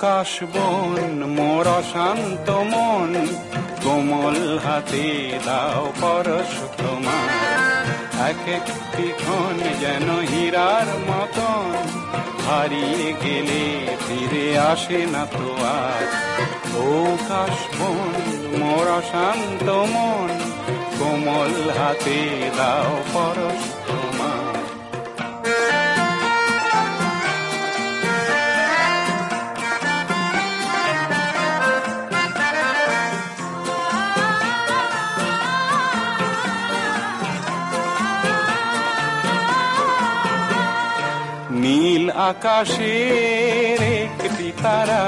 আকাশ বন মোর অশান্ত মন, কোমল হাতে দাও পরশ তোমার। এক একটি ক্ষণ যেন হীরার মতন, হারিয়ে গেলে ফিরে আসে না তো আর। ও আকাশ বন মোর অশান্ত মন, কোমল হাতে দাও পরশ তোমার। নীল আকাশের একটি তারা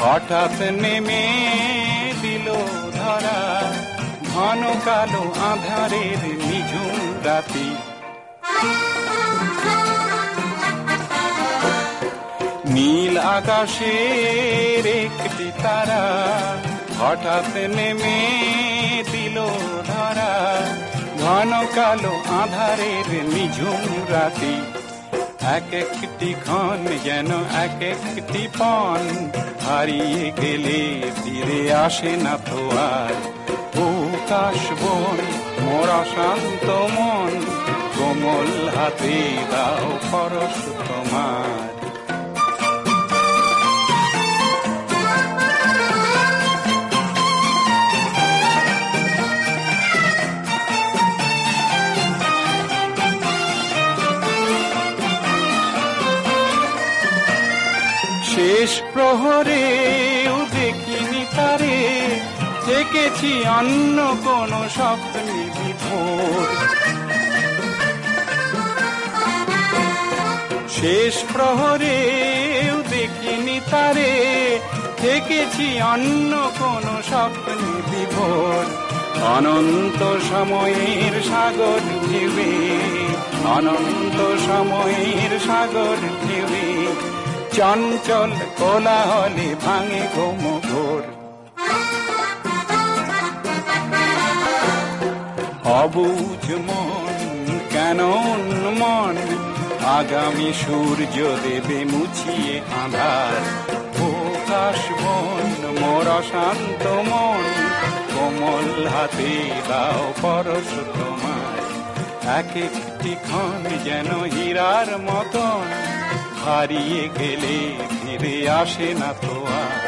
হঠাৎ নেমে দিল ধরা, ঘন কালো আঁধারের নিঝুম রাতি। নীল আকাশের একটি তারা হঠাৎ নেমে দিল ধরা, ঘন কালো আঁধারের নিঝুম রাতি। এক একটি ক্ষণ যেন এক একটি পণ, হারিয়ে গেলে ফিরে আসে না তো আর। ও আকাশ বন মোর অশান্ত মন, কোমল হাতে দাও পরশ তোমার। শেষ প্রহরেও দেখিনি তারে, থেকেছি অন্য কোন স্বপ্নে বিভোর। শেষ প্রহরেও দেখিনি তারে, থেকেছি অন্য কোন স্বপ্নে বিভোর। অনন্ত সময়ের সাগর ঢেউে, অনন্ত সময়ের সাগর ঢেউে, চঞ্চল কোলাহলে ভাঙে ঘুম ঘোর। অবুঝ মন কেন মন, আগামী সূর্য দেবে মুছিয়ে আঁধার। ও আকাশ বন মোর অশান্ত মন, কোমল হাতে দাও পরশ তোমার। এক একটি ক্ষণ যেন হীরার মতন, হারিয়ে গেলে ফিরে আসে না তো আর।